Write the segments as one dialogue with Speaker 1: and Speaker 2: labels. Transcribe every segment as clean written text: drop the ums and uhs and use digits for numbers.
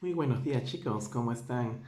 Speaker 1: Muy buenos días chicos, ¿cómo están?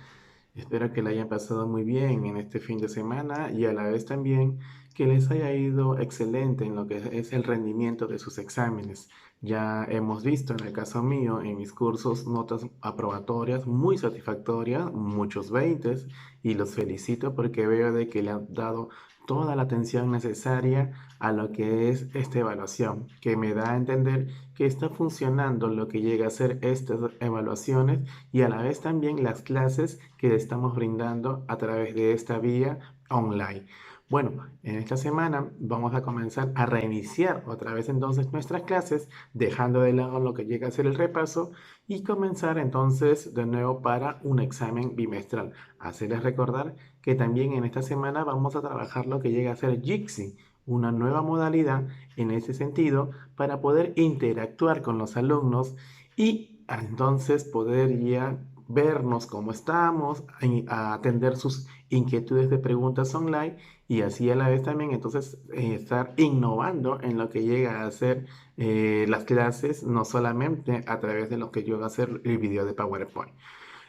Speaker 1: Espero que la hayan pasado muy bien en este fin de semana y a la vez también que les haya ido excelente en lo que es el rendimiento de sus exámenes. Ya hemos visto en el caso mío, en mis cursos, notas aprobatorias muy satisfactorias, muchos 20 y los felicito porque veo de que le han dado toda la atención necesaria a lo que es esta evaluación, que me da a entender que está funcionando lo que llega a ser estas evaluaciones y a la vez también las clases que le estamos brindando a través de esta vía online. Bueno, en esta semana vamos a comenzar a reiniciar otra vez entonces nuestras clases, dejando de lado lo que llega a ser el repaso y comenzar entonces de nuevo para un examen bimestral. Hacerles recordar que también en esta semana vamos a trabajar lo que llega a ser Jitsi, una nueva modalidad en ese sentido para poder interactuar con los alumnos y entonces poder ya vernos cómo estamos, a atender sus inquietudes de preguntas online y así a la vez también entonces estar innovando en lo que llega a ser las clases, no solamente a través de lo que yo voy a hacer el video de PowerPoint.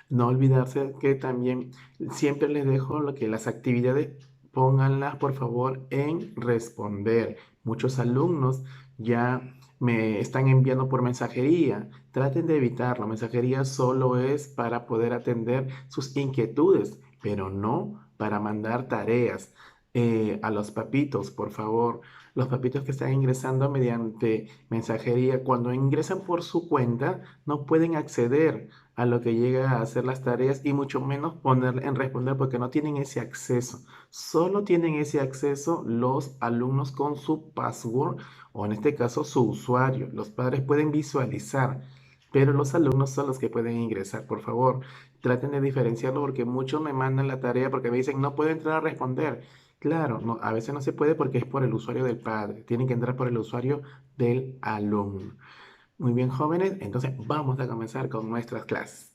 Speaker 1: No olvidarse que también siempre les dejo lo que las actividades pónganlas por favor en responder. Muchos alumnos ya me están enviando por mensajería. Traten de evitarlo. Mensajería solo es para poder atender sus inquietudes, pero no para mandar tareas. A los papitos, por favor, los papitos que están ingresando mediante mensajería, cuando ingresan por su cuenta, no pueden acceder a lo que llega a hacer las tareas y mucho menos poner en responder porque no tienen ese acceso. Solo tienen ese acceso los alumnos con su password o en este caso su usuario. Los padres pueden visualizar, pero los alumnos son los que pueden ingresar. Por favor, traten de diferenciarlo porque muchos me mandan la tarea porque me dicen no puedo entrar a responder. Claro, no, a veces no se puede porque es por el usuario del padre. Tienen que entrar por el usuario del alumno. Muy bien, jóvenes, entonces vamos a comenzar con nuestras clases.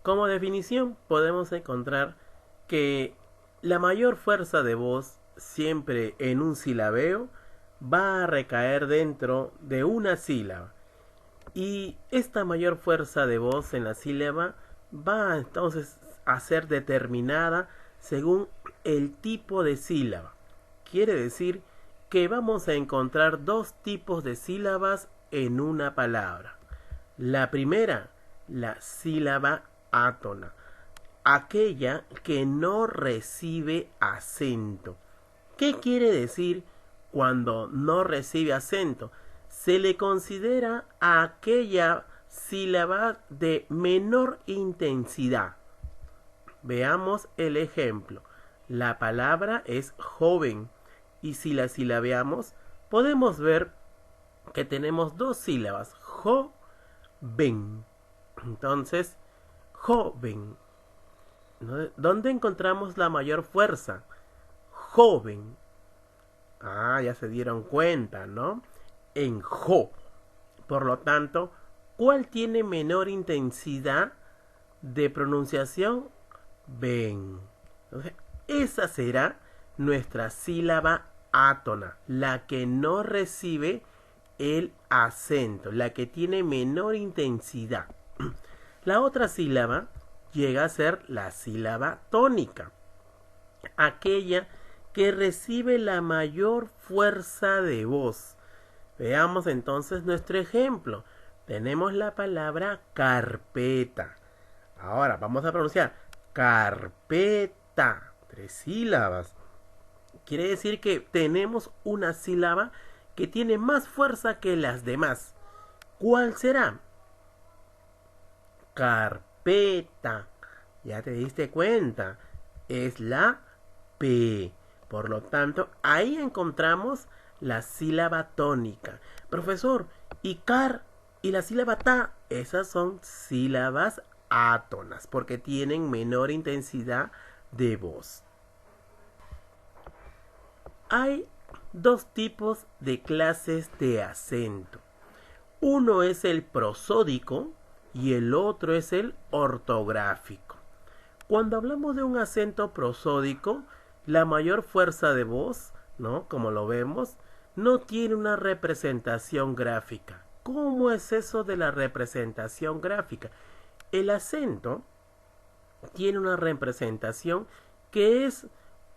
Speaker 2: Como definición podemos encontrar que la mayor fuerza de voz siempre en un silabeo va a recaer dentro de una sílaba. Y esta mayor fuerza de voz en la sílaba va entonces a ser determinada según el tipo de sílaba. Quiere decir que vamos a encontrar dos tipos de sílabas en una palabra. La primera, la sílaba átona, aquella que no recibe acento. ¿Qué quiere decir cuando no recibe acento? Se le considera a aquella sílaba de menor intensidad. Veamos el ejemplo. La palabra es joven y si la silabeamos podemos ver que tenemos dos sílabas, joven. Entonces, joven. ¿No? ¿Dónde encontramos la mayor fuerza? Joven. Ah, ya se dieron cuenta, ¿no? En jo. Por lo tanto, ¿cuál tiene menor intensidad de pronunciación? Ven. Entonces, esa será nuestra sílaba átona, la que no recibe el acento, la que tiene menor intensidad. La otra sílaba llega a ser la sílaba tónica, aquella que recibe la mayor fuerza de voz. Veamos entonces nuestro ejemplo. Tenemos la palabra carpeta. Ahora vamos a pronunciar carpeta. Tres sílabas. Quiere decir que tenemos una sílaba que tiene más fuerza que las demás. ¿Cuál será? Carpeta. Ya te diste cuenta. Es la P. Por lo tanto, ahí encontramos la sílaba tónica. Profesor, y car y la sílaba ta, esas son sílabas átonas porque tienen menor intensidad de voz. Hay dos tipos de clases de acento. Uno es el prosódico y el otro es el ortográfico. Cuando hablamos de un acento prosódico, la mayor fuerza de voz, ¿no? Como lo vemos, no tiene una representación gráfica. ¿Cómo es eso de la representación gráfica? El acento tiene una representación que es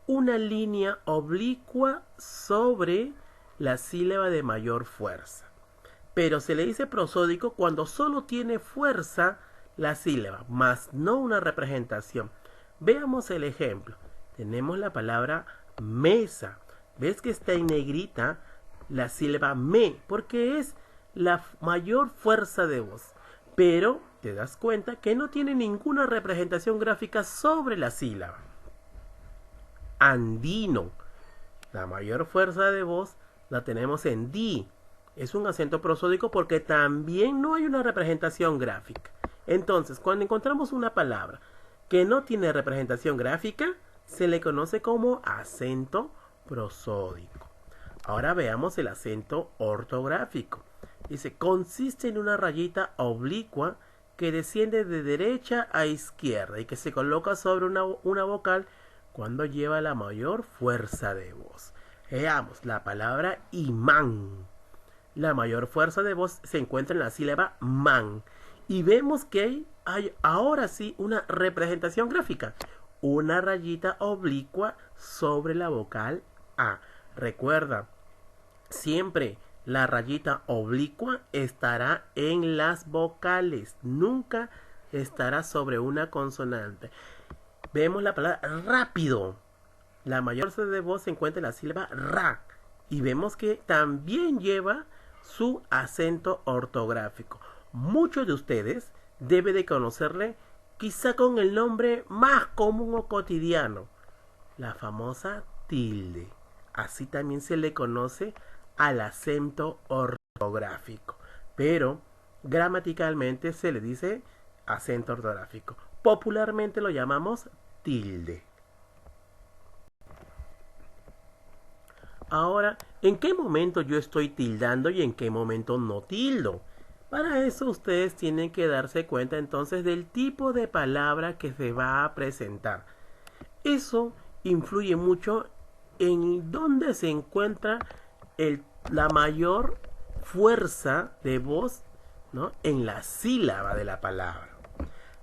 Speaker 2: una línea oblicua sobre la sílaba de mayor fuerza. Pero se le dice prosódico cuando solo tiene fuerza la sílaba, más no una representación. Veamos el ejemplo. Tenemos la palabra mesa. ¿Ves que está en negrita la sílaba me? Porque es la mayor fuerza de voz. Pero te das cuenta que no tiene ninguna representación gráfica sobre la sílaba. Andino. La mayor fuerza de voz la tenemos en di. Es un acento prosódico porque también no hay una representación gráfica. Entonces, cuando encontramos una palabra que no tiene representación gráfica, se le conoce como acento prosódico. Ahora veamos el acento ortográfico. Dice, consiste en una rayita oblicua que desciende de derecha a izquierda y que se coloca sobre una vocal cuando lleva la mayor fuerza de voz. Veamos la palabra imán. La mayor fuerza de voz se encuentra en la sílaba man. Y vemos que hay ahora sí una representación gráfica. Una rayita oblicua sobre la vocal A. Recuerda, siempre la rayita oblicua estará en las vocales. Nunca estará sobre una consonante. Vemos la palabra rápido. La mayor fuerza de voz se encuentra en la sílaba ra. Y vemos que también lleva su acento ortográfico. Muchos de ustedes deben de conocerle quizá con el nombre más común o cotidiano, la famosa tilde. Así también se le conoce al acento ortográfico, pero gramaticalmente se le dice acento ortográfico. Popularmente lo llamamos tilde. Ahora, ¿en qué momento yo estoy tildando y en qué momento no tildo? Para eso ustedes tienen que darse cuenta entonces del tipo de palabra que se va a presentar. Eso influye mucho en dónde se encuentra la mayor fuerza de voz, ¿no? En la sílaba de la palabra.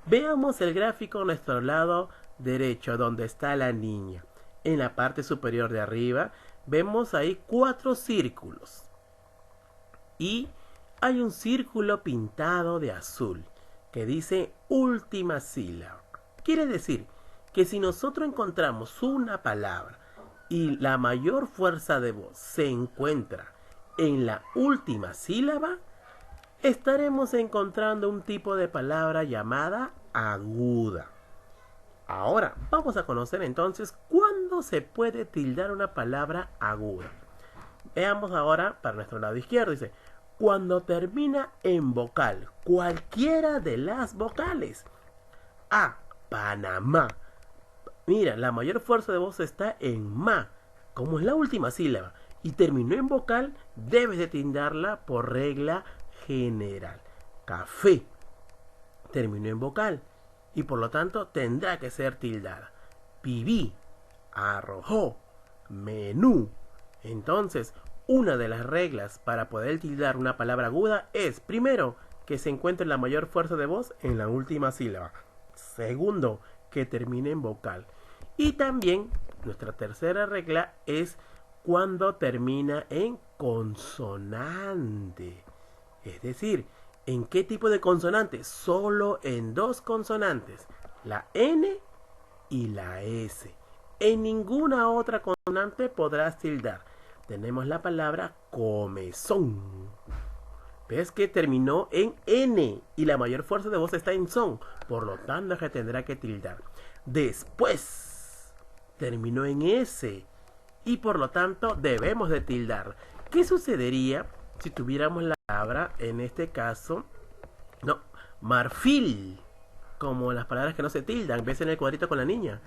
Speaker 2: Veamos el gráfico a nuestro lado derecho, donde está la niña. En la parte superior de arriba vemos ahí 4 círculos. Y hay un círculo pintado de azul que dice última sílaba. Quiere decir que si nosotros encontramos una palabra y la mayor fuerza de voz se encuentra en la última sílaba, estaremos encontrando un tipo de palabra llamada aguda. Ahora, vamos a conocer entonces cuándo se puede tildar una palabra aguda. Veamos ahora para nuestro lado izquierdo. Dice, cuando termina en vocal, cualquiera de las vocales. A, Panamá. Mira, la mayor fuerza de voz está en ma, como es la última sílaba, y terminó en vocal, debes de tildarla por regla general. Café. Terminó en vocal y por lo tanto tendrá que ser tildada. Pibí, arrojó, menú. Entonces, una de las reglas para poder tildar una palabra aguda es, primero, que se encuentre la mayor fuerza de voz en la última sílaba. Segundo, que termine en vocal. Y también, nuestra tercera regla es cuando termina en consonante. Es decir, ¿en qué tipo de consonante? Solo en 2 consonantes, la N y la S. En ninguna otra consonante podrás tildar. Tenemos la palabra comezón. ¿Ves que terminó en N y la mayor fuerza de voz está en son? Por lo tanto, que tendrá que tildar. Después, terminó en S y por lo tanto debemos de tildar. ¿Qué sucedería si tuviéramos la palabra, en este caso, no, marfil, como las palabras que no se tildan? ¿Ves en el cuadrito con la niña?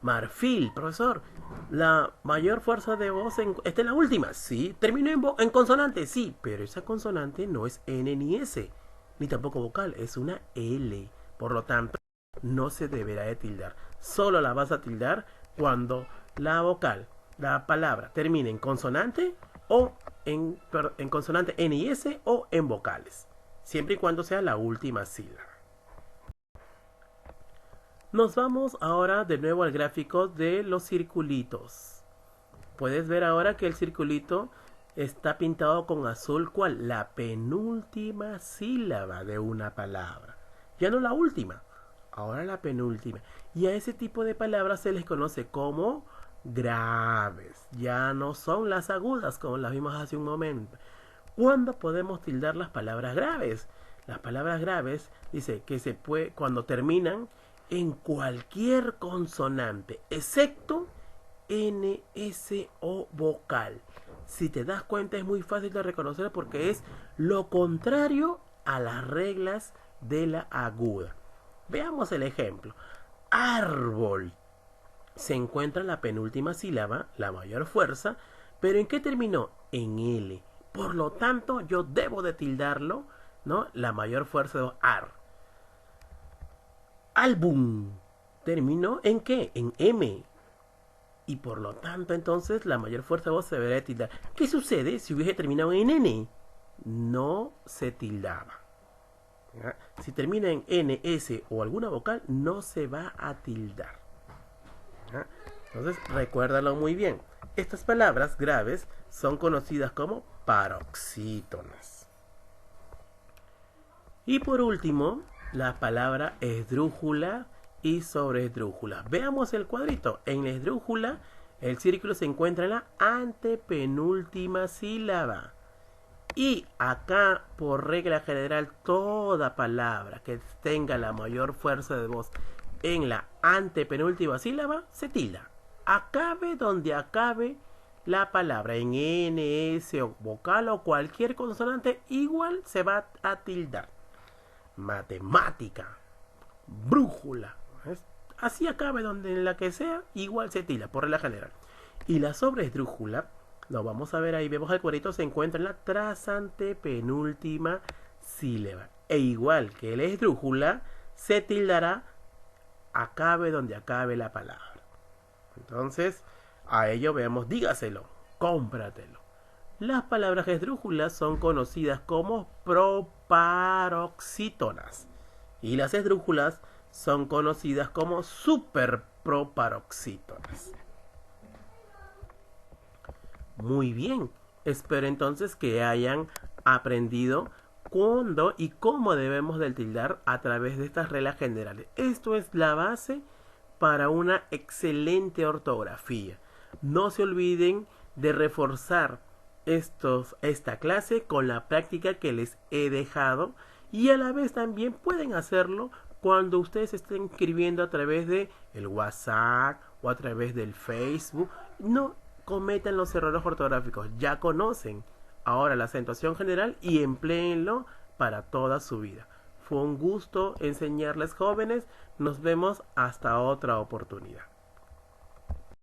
Speaker 2: Marfil, profesor, la mayor fuerza de voz está en la última. Sí, terminó en consonante, sí, pero esa consonante no es N ni S, ni tampoco vocal, es una L. Por lo tanto, no se deberá de tildar. Solo la vas a tildar cuando la vocal, la palabra, termine en consonante o en consonante N y S o en vocales, siempre y cuando sea la última sílaba. Nos vamos ahora de nuevo al gráfico de los circulitos. Puedes ver ahora que el circulito está pintado con azul, ¿cuál? La penúltima sílaba de una palabra. Ya no la última, ahora la penúltima. Y a ese tipo de palabras se les conoce como graves. Ya no son las agudas como las vimos hace un momento. ¿Cuándo podemos tildar las palabras graves? Las palabras graves dice que se puede cuando terminan en cualquier consonante, excepto N, S o vocal. Si te das cuenta es muy fácil de reconocer porque es lo contrario a las reglas de la aguda. Veamos el ejemplo. Árbol. Se encuentra en la penúltima sílaba, la mayor fuerza, pero ¿en qué terminó? En L. Por lo tanto, yo debo de tildarlo, ¿no? La mayor fuerza de ar. Álbum. ¿Terminó en qué? En M. Y por lo tanto, entonces, la mayor fuerza de voz se debería tildar. ¿Qué sucede si hubiese terminado en N? No se tildaba. ¿Ya? Si termina en N, S o alguna vocal, no se va a tildar. ¿Ya? Entonces, recuérdalo muy bien. Estas palabras graves son conocidas como paroxítonas. Y por último, la palabra esdrújula y sobreesdrújula. Veamos el cuadrito. En la esdrújula, el círculo se encuentra en la antepenúltima sílaba. Y acá, por regla general, toda palabra que tenga la mayor fuerza de voz en la antepenúltima sílaba se tilda. Acabe donde acabe la palabra, en N, S o vocal o cualquier consonante, igual se va a tildar. Matemática, brújula, ¿ves? Así acabe donde en la que sea, igual se tilda, por regla general. Y la sobreesdrújula, lo vamos a ver ahí, vemos el cuadrito, se encuentra en la trasantepenúltima sílaba. E igual que la esdrújula, se tildará acabe donde acabe la palabra. Entonces, a ello veamos, dígaselo, cómpratelo. Las palabras esdrújulas son conocidas como proparoxítonas y las esdrújulas son conocidas como superproparoxítonas. Muy bien, espero entonces que hayan aprendido cuándo y cómo debemos del tildar a través de estas reglas generales. Esto es la base para una excelente ortografía. No se olviden de reforzar esta clase con la práctica que les he dejado y a la vez también pueden hacerlo cuando ustedes estén escribiendo a través de el WhatsApp o a través del Facebook. No cometan los errores ortográficos, ya conocen ahora la acentuación general y empléenlo para toda su vida. Fue un gusto enseñarles, jóvenes. Nos vemos hasta otra oportunidad.